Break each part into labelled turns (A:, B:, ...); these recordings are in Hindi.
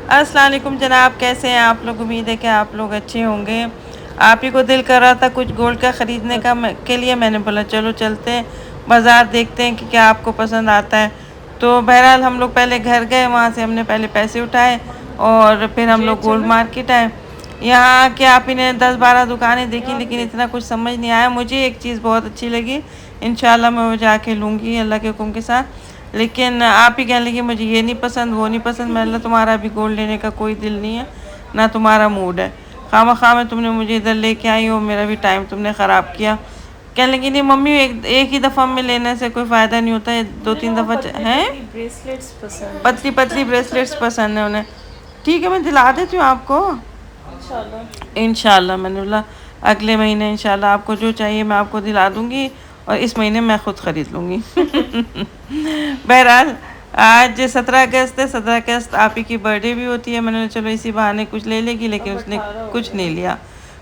A: अस्सलाम वालेकुम जनाब, कैसे हैं आप लोग? उम्मीद है कि आप लोग अच्छे होंगे। आप ही को दिल कर रहा था कुछ गोल्ड का ख़रीदने का के लिए मैंने बोला चलो चलते हैं बाज़ार, देखते हैं कि क्या आपको पसंद आता है। तो बहरहाल हम लोग पहले घर गए, वहाँ से हमने पहले पैसे उठाए और फिर हम लोग गोल्ड मार्केट आए। यहाँ के आप ही ने 10-12 दुकानें देखी लेकिन इतना कुछ समझ नहीं आया। मुझे एक चीज़ बहुत अच्छी लगी, इंशाल्लाह मैं वो जाके लूँगी अल्लाह के हुक्म के साथ। लेकिन आप ही कहने लगी मुझे ये नहीं पसंद, वो नहीं पसंद। मैंने बोला तुम्हारा अभी गोल्ड लेने का कोई दिल नहीं है, ना तुम्हारा मूड है। खामा में तुमने मुझे इधर लेके आई हो, मेरा भी टाइम तुमने ख़राब किया। कहने लगी नहीं मम्मी, एक ही दफ़ा में लेने से कोई फ़ायदा नहीं होता है, 2-3 दफ़ा हैं।
B: ब्रेसलेट्स पसंद है।
A: पतली पतली ब्रेसलेट्स पसंद है उन्हें। ठीक है, मैं दिला देती हूँ आपको
B: इंशाल्लाह।
A: इंशाल्लाह। मैंने बोला अगले महीने इंशाल्लाह आपको जो चाहिए मैं आपको दिला दूँगी और इस महीने मैं ख़ुद ख़रीद लूँगी। बहरहाल आज 17 अगस्त है, 17 अगस्त आप ही की बर्थडे भी होती है। मैंने चलो इसी बहाने कुछ ले लेगी, लेकिन
B: अब
A: उसने
B: 18 हो
A: कुछ नहीं
B: गए।
A: लिया।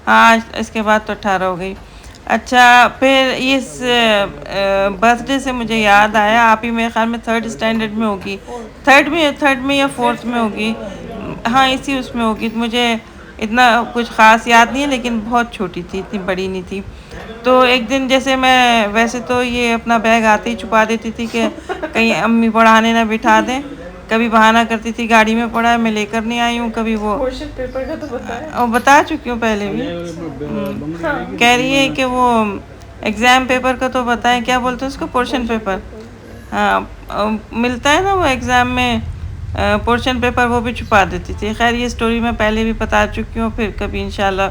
A: हाँ, इसके बाद तो 18 हो गई। अच्छा, फिर इस बर्थडे से मुझे याद आया, आप ही मेरे ख्याल में 3rd स्टैंडर्ड में होगी, थर्ड में या फोर्थ में होगी। हाँ, इसी उसमें होगी। मुझे इतना कुछ ख़ास याद नहीं है, लेकिन बहुत छोटी थी, इतनी बड़ी नहीं थी। तो एक दिन जैसे मैं वैसे तो ये अपना बैग आते ही छुपा देती थी कि कहीं अम्मी पढ़ाने ना बिठा दें। कभी बहाना करती थी गाड़ी में पड़ा है मैं लेकर नहीं आई हूँ, कभी वो
B: क्वेश्चन पेपर का तो बताया।
A: और बता चुकी हूँ पहले भी।
B: हाँ,
A: कह रही है कि वो एग्ज़ाम पेपर का तो बताएं, क्या बोलते हैं उसको, पोर्शन
B: क्वेश्चन
A: पेपर।
B: पेपर।
A: हाँ, मिलता है ना वो एग्ज़ाम में पोर्शन पेपर, वो भी छुपा देती थी। खैर ये स्टोरी मैं पहले भी बता चुकी हूँ, फिर कभी इंशाल्लाह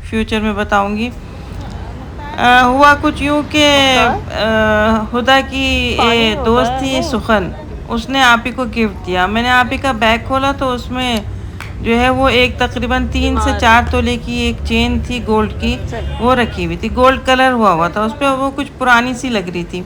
A: फ्यूचर में बताऊँगी। हुआ कुछ यूँ कि हुदा की
B: पानी होता
A: दोस्त
B: है
A: थी
B: वो।
A: सुखन, उसने आप ही को गिफ्ट दिया। मैंने आप ही का बैग खोला तो उसमें जो है वो एक तकरीबन 3 से 4 तोले की एक चेन थी गोल्ड की, वो रखी हुई थी। गोल्ड कलर हुआ हुआ था उस पर, वो कुछ पुरानी सी लग रही थी।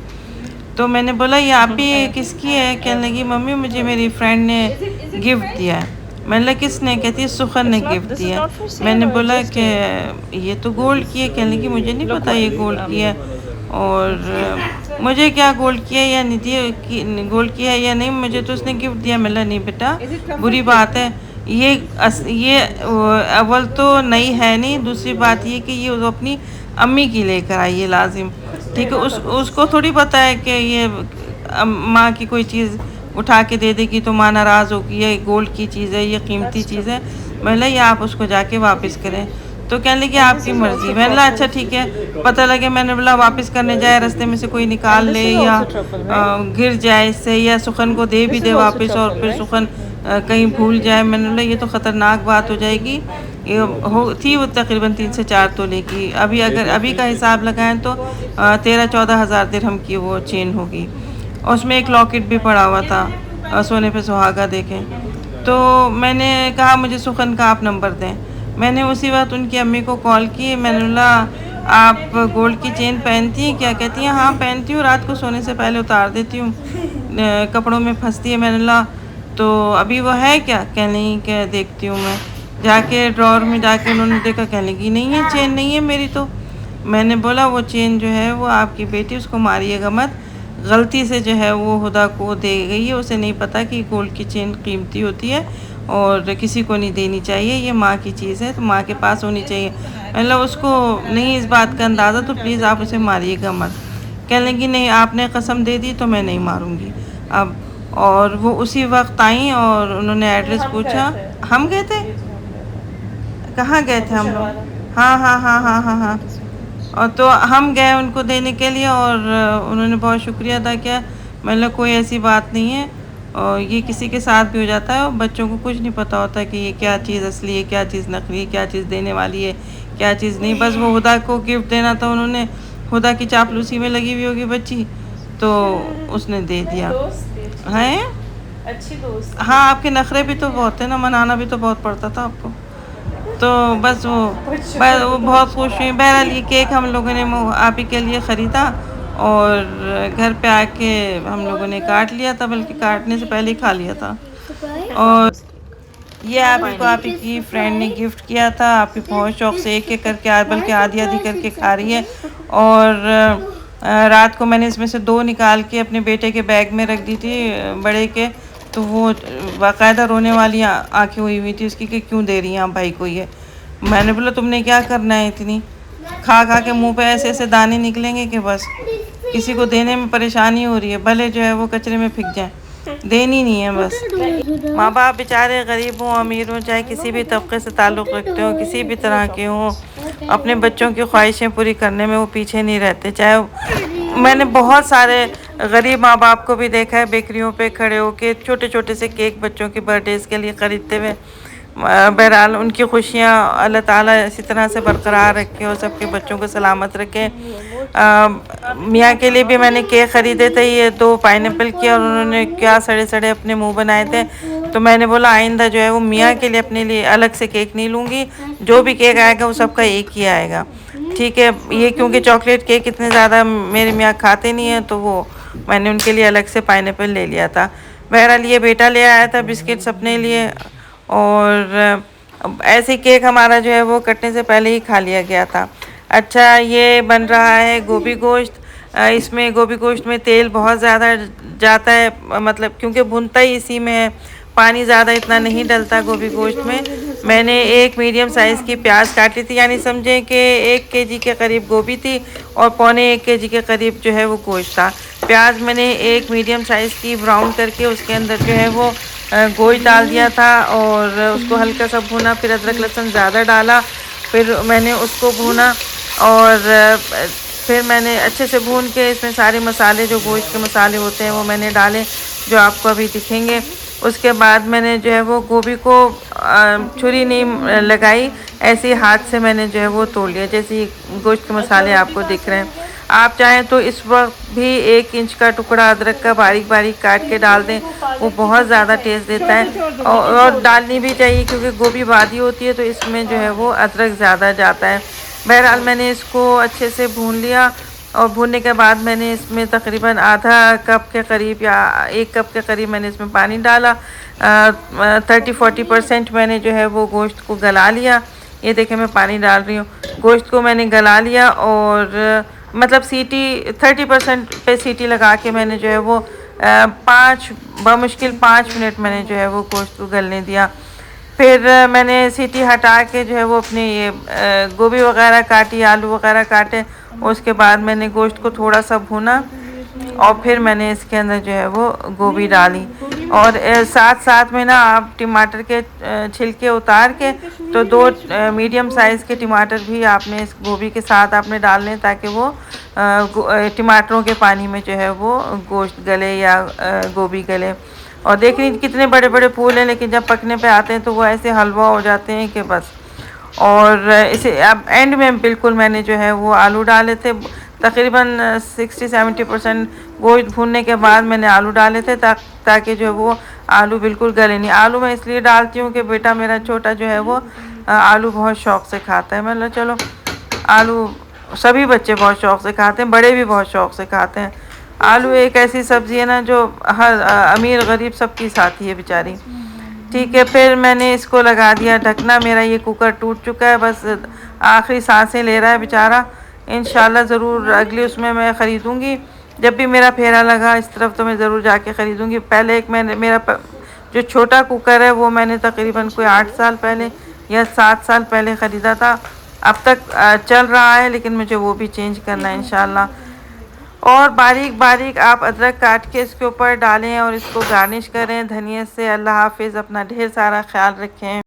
A: तो मैंने बोला ये आप ही किसकी है? कहने लगी मम्मी मुझे मेरी फ्रेंड ने गिफ्ट दिया है। मैंने बोला किसने? कहती है सुखन ने गिफ्ट दिया है। मैंने बोला कि ये तो गोल्ड की है। कहने लगी मुझे नहीं पता ये गोल्ड की है, और मुझे क्या गोल्ड की है या नहीं दी, गोल्ड की है या नहीं, मुझे तो उसने गिफ्ट दिया। मिला नहीं बेटा, बुरी बात है। ये अव्वल तो नई है नहीं, दूसरी बात ये कि ये वो अपनी अम्मी की लेकर आई है लाजिम। ठीक है, उसको थोड़ी पता है कि ये माँ की कोई चीज़ उठा के दे देगी तो माँ नाराज़ होगी, ये गोल्ड की चीज़ है, ये कीमती चीज़ है। मैंने ये आप उसको जाके वापस करें। तो कहने लगी आपकी मर्ज़ी। मैंने बोला अच्छा ठीक है। पता लगे मैंने बोला वापस करने जाए रास्ते में से कोई निकाल ले या गिर जाए इससे, या सुखन को दे भी दे वापस और फिर सुखन कहीं भूल जाए। मैंने बोला ये तो ख़तरनाक बात हो जाएगी। ये हो थी वो तकरीबन 3 से 4 तोले की। अभी अगर अभी का हिसाब लगाएं तो 13-14 हज़ार दिरहम की वो चेन होगी, और उसमें एक लॉकेट भी पड़ा हुआ था, सोने पे सुहागा देके। तो मैंने कहा मुझे सुखन का आप नंबर दें। मैंने उसी वक्त उनकी अम्मी को कॉल की। मैंने बोला आप गोल्ड की चेन पहनती हैं क्या? कहती हैं हाँ पहनती हूँ, रात को सोने से पहले उतार देती हूँ, कपड़ों में फंसती है। मैंने बोला तो अभी वो है क्या? कह नहीं क्या देखती हूँ मैं। जाके ड्रॉर में जाके उन्होंने देखा, कहने लगी नहीं है चेन नहीं है मेरी तो। मैंने बोला वो चेन जो है वो आपकी बेटी, उसको मारिएगा मत, गलती से जो है वो हुदा को दे गई है, उसे नहीं पता कि गोल्ड की चेन कीमती होती है और किसी को नहीं देनी चाहिए, ये माँ की चीज़ है तो माँ के पास होनी चाहिए। मतलब उसको नहीं इस बात का अंदाज़ा, तो प्लीज़ आप उसे मारिएगा मत। कहने लगी नहीं आपने कसम दे दी तो मैं नहीं मारूंगी अब। और वो उसी वक्त आई और उन्होंने एड्रेस
B: हम गए
A: पूछा।
B: थे।
A: हम गए थे?
B: ये जो हम गए थे।
A: कहाँ गए थे
B: अबू
A: हम लोग?
B: शबाना।
A: हाँ हाँ हाँ हाँ हाँ हाँ। और तो हम गए उनको देने के लिए, और उन्होंने बहुत शुक्रिया अदा किया। मतलब कोई ऐसी बात नहीं है, और ये किसी के साथ भी हो जाता है, और बच्चों को कुछ नहीं पता होता कि ये क्या चीज़ असली है, क्या चीज़ नकली है, क्या चीज़ देने वाली है, क्या चीज़ नहीं। बस वो हुदा को गिफ्ट देना था, उन्होंने हुदा की चापलूसी में लगी हुई होगी बच्ची, तो उसने दे
B: नहीं,
A: दिया
B: दोस्त थी, अच्छी
A: है।
B: दोस्त थी। अच्छी दोस्त
A: हाँ,
B: थी।
A: आपके नखरे भी तो बहुत थे ना, मनाना भी तो बहुत पड़ता था आपको। तो बस
B: बच्चों को
A: वो
B: तो
A: बहुत खुश हुई।
B: मुस्कुराना
A: बहरहाल ये
B: चाहिए।
A: केक हम लोगों ने आप ही के लिए ख़रीदा, और घर पे आके हम लोगों ने काट लिया था, बल्कि काटने से पहले ही खा लिया था। और
B: ज़बरदस्त केक।
A: ये आप ही को आप
B: फाइनली।
A: ही की फ्रेंड ने गिफ्ट किया था। आप ही बहुत शौक से एक एक करके बल्कि आधी आधी करके खा रही है। और रात को मैंने इसमें से 2 निकाल के अपने बेटे के बैग में रख दी थी, बड़े के। तो वो बाकायदा रोने वाली आंखें हुई हुई थी उसकी कि क्यों दे रही हैं आप भाई को ये। मैंने बोला तुमने क्या करना है इतनी, खा खा के मुंह पे ऐसे ऐसे दाने निकलेंगे कि बस किसी को देने में परेशानी हो रही है, भले जो है वो कचरे में फेंक जाए, देनी नहीं है बस। माँ बाप बेचारे गरीब हों अमीर हों, चाहे किसी भी तबके से ताल्लुक़ रखते हो, किसी भी तरह के हों, अपने बच्चों की ख्वाहिशें पूरी करने में वो पीछे नहीं रहते। चाहे मैंने बहुत सारे गरीब माँ बाप को भी देखा है बेकरियों पे खड़े होके छोटे छोटे से केक बच्चों के बर्थडेज़ के लिए ख़रीदते हुए। बहरहाल उनकी खुशियाँ अल्लाह ताला इसी तरह से बरकरार रखे और सबके बच्चों को सलामत रखे। मियाँ के लिए भी मैंने केक ख़रीदे थे, ये 2 पाइनएप्पल के, और उन्होंने क्या सड़े सड़े अपने मुंह बनाए थे। तो मैंने बोला आइंदा जो है वो मियाँ के लिए अपने लिए अलग से केक नहीं लूँगी, जो भी केक आएगा वो सबका एक ही आएगा, ठीक है। ये क्योंकि चॉकलेट केक इतने ज़्यादा मेरे मियाँ खाते नहीं हैं, तो वो मैंने उनके लिए अलग से पाइनएप्पल ले लिया था। बहरहाल ये बेटा ले आया था बिस्किट्स अपने लिए, और ऐसे केक हमारा जो है वो कटने से पहले ही खा लिया गया था। अच्छा, ये बन रहा है गोभी गोश्त। इसमें गोभी गोश्त में तेल बहुत ज़्यादा जाता है, मतलब क्योंकि भुनता ही इसी में है, पानी ज़्यादा इतना नहीं डलता गोभी गोश्त में। मैंने एक मीडियम साइज़ की प्याज काटी थी, यानी समझें कि 1 केजी के करीब गोभी थी और पौने 1 केजी के करीब जो है वो गोश्त था। प्याज मैंने एक मीडियम साइज़ की ब्राउन करके उसके अंदर जो है वो गोश्त डाल दिया था और उसको हल्का सा भुना, फिर अदरक लहसुन ज़्यादा डाला, फिर मैंने उसको भुना और फिर मैंने अच्छे से भून के इसमें सारे मसाले जो गोश्त के मसाले होते हैं वो मैंने डाले, जो आपको अभी दिखेंगे। उसके बाद मैंने जो है वो गोभी को छुरी नहीं लगाई, ऐसे ही हाथ से मैंने जो है वो तोड़ लिया, जैसे गोश्त के मसाले आपको दिख रहे हैं। आप चाहें तो इस वक्त भी 1 इंच का टुकड़ा अदरक का बारीक बारीक काट के डाल दें, वो बहुत ज़्यादा टेस्ट देता है, और डालनी भी चाहिए क्योंकि गोभी बादी होती है तो इसमें जो है वो अदरक ज़्यादा जाता है। बहरहाल मैंने इसको अच्छे से भून लिया, और भूनने के बाद मैंने इसमें तकरीबन आधा कप के करीब या 1 कप के करीब मैंने इसमें पानी डाला। 30-40% मैंने जो है वो गोश्त को गला लिया। ये देखें मैं पानी डाल रही हूँ, गोश्त को मैंने गला लिया, और मतलब सीटी 30% पे सीटी लगा के मैंने जो है वो 5 बमुश्किल 5 मिनट मैंने जो है वो गोश्त को गलने दिया। फिर मैंने सीटी हटा के जो है वो अपने ये गोभी वगैरह काटी, आलू वगैरह काटे, उसके बाद मैंने गोश्त को थोड़ा सा भूना और फिर मैंने इसके अंदर जो है वो गोभी डाली, और साथ साथ में ना आप टमाटर के छिलके उतार के तो 2 मीडियम साइज़ के टमाटर भी आपने इस गोभी के साथ आपने डालने, ताकि वो टमाटरों के पानी में जो है वो गोश्त गले या गोभी गले। और देख रही कितने बड़े बड़े फूल हैं, लेकिन जब पकने पे आते हैं तो वो ऐसे हलवा हो जाते हैं कि बस। और इसे अब एंड में बिल्कुल मैंने जो है वो आलू डाले थे, तकरीबन 60-70% गोश्त भूनने के बाद मैंने आलू डाले थे, ताकि जो है वो आलू बिल्कुल गले नहीं। आलू मैं इसलिए डालती हूँ कि बेटा मेरा छोटा जो है वो आलू बहुत शौक़ से खाता है। मतलब चलो, आलू सभी बच्चे बहुत शौक़ से खाते हैं, बड़े भी बहुत शौक़ से खाते हैं। आलू एक ऐसी सब्ज़ी है ना जो हर अमीर गरीब सबकी साथी है बेचारी, ठीक है। फिर मैंने इसको लगा दिया ढकना, मेरा ये कुकर टूट चुका है, बस आखिरी सांसें ले रहा है बेचारा। इंशाल्लाह ज़रूर अगली उसमें मैं ख़रीदूँगी, जब भी मेरा फेरा लगा इस तरफ तो मैं ज़रूर जाके ख़रीदूँगी। पहले एक मैंने मेरा जो छोटा कुकर है वो मैंने तकरीबन कोई 8 साल पहले या 7 साल पहले ख़रीदा था, अब तक चल रहा है, लेकिन मुझे वो भी चेंज करना है इंशाल्लाह। और बारीक बारीक आप अदरक काट के इसके ऊपर डालें और इसको गार्निश करें धनिया से। अल्लाह हाफिज़, अपना ढेर सारा ख्याल रखें।